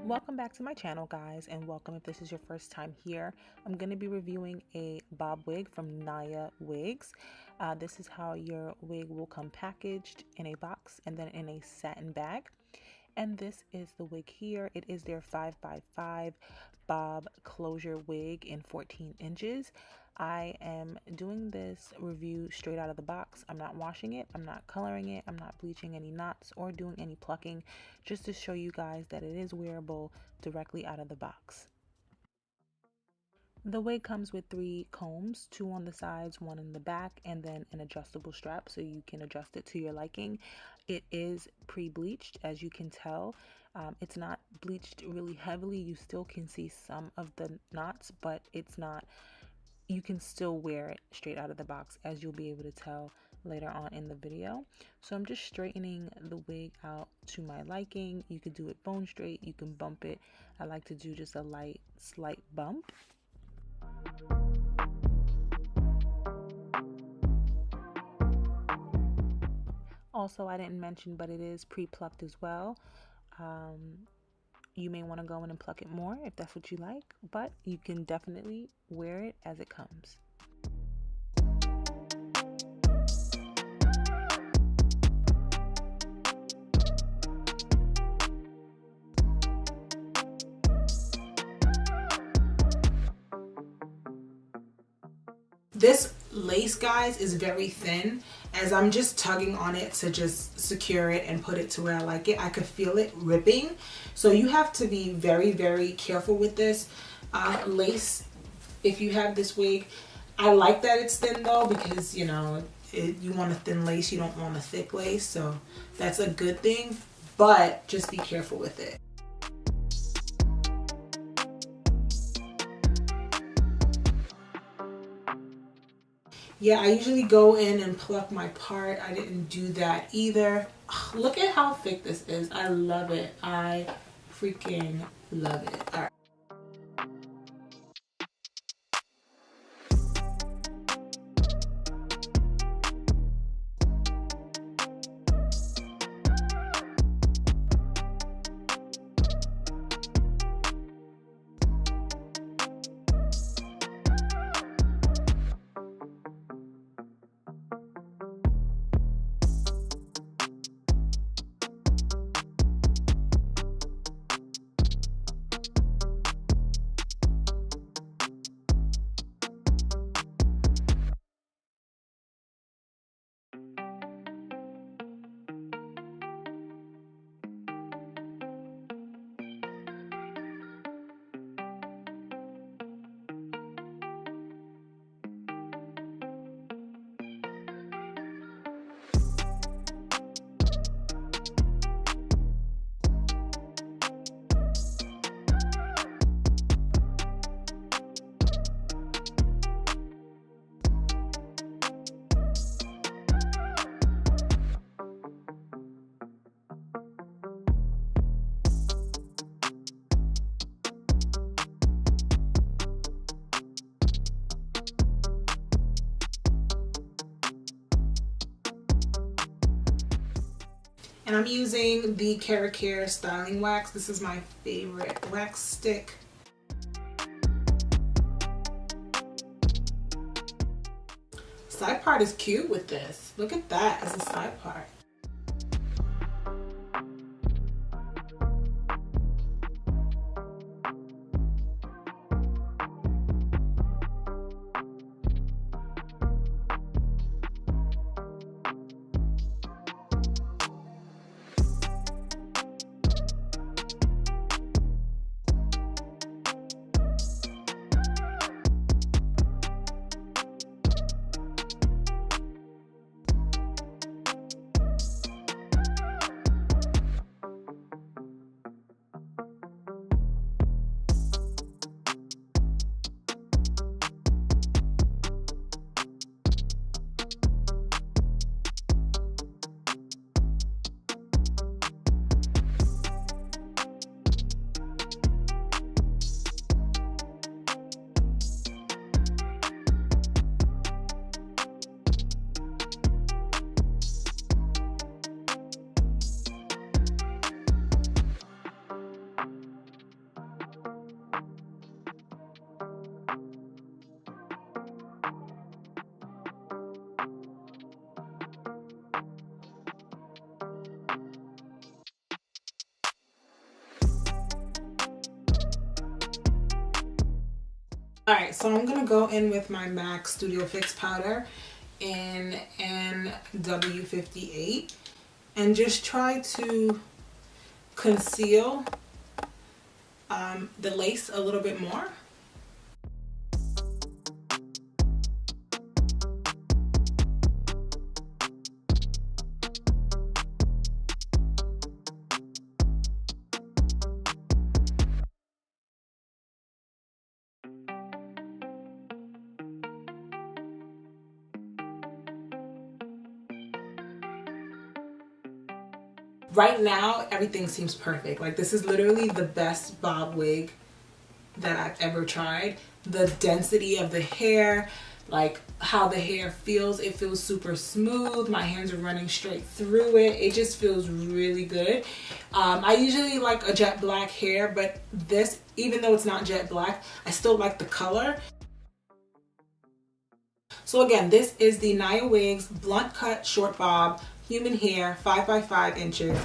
Welcome back to my channel, guys, and welcome if this is your first time here. I'm going to be reviewing a bob wig from NiaWigs. This is how your wig will come packaged in a box and then in a satin bag. And this is the wig here. It is their 5x5 bob closure wig in 14 inches. I am doing this review straight out of the box. I'm not washing it, I'm not coloring it, I'm not bleaching any knots or doing any plucking, just to show you guys that it is wearable directly out of the box. The wig comes with 3 combs, 2 on the sides, 1 in the back, and then an adjustable strap so you can adjust it to your liking. It is pre-bleached, as you can tell. It's not bleached really heavily. You still can see some of the knots, but it's not, you can still wear it straight out of the box, as you'll be able to tell later on in the video. So I'm just straightening the wig out to my liking. You could do it bone straight, you can bump it. I like to do just a slight bump. Also, I didn't mention, but it is pre-plucked as well. You may want to go in and pluck it more if that's what you like, but you can definitely wear it as it comes. This lace, guys, is very thin. As I'm just tugging on it to just secure it and put it to where I like it, I could feel it ripping. So you have to be very, very careful with this lace if you have this wig. I like that it's thin though, because you know, you want a thin lace, you don't want a thick lace, so that's a good thing, but just be careful with it. Yeah, I usually go in and pluck my part. I didn't do that either. Ugh, look at how thick this is. I love it. I freaking love it. All right. And I'm using the Care styling wax. This is my favorite wax stick. Side part is cute with this. Look at that as a side part. Alright, so I'm going to go in with my MAC Studio Fix powder in NW58 and just try to conceal the lace a little bit more. Right now, everything seems perfect. Like, this is literally the best bob wig that I've ever tried. The density of the hair, like how the hair feels, it feels super smooth. My hands are running straight through it. It just feels really good. I usually like a jet black hair, but this, even though it's not jet black, I still like the color. So again, this is the NiaWigs Blunt Cut Short Bob Human Hair 5 by 5 inches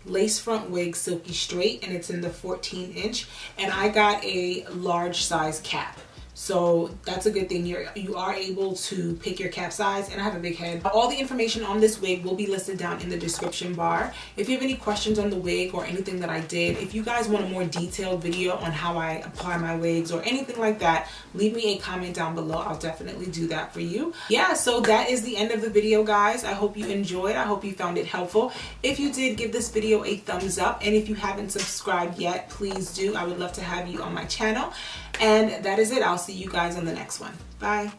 lace front wig, silky straight, and it's in the 14 inch, and I got a large size cap. So that's a good thing. You are able to pick your cap size, and I have a big head. All the information on this wig will be listed down in the description bar. If you have any questions on the wig or anything that I did, if you guys want a more detailed video on how I apply my wigs or anything like that, leave me a comment down below. I'll definitely do that for you. Yeah, so that is the end of the video, guys. I hope you enjoyed. I hope you found it helpful. If you did, give this video a thumbs up, and if you haven't subscribed yet, please do. I would love to have you on my channel. And that is it. I'll see you guys on the next one. Bye.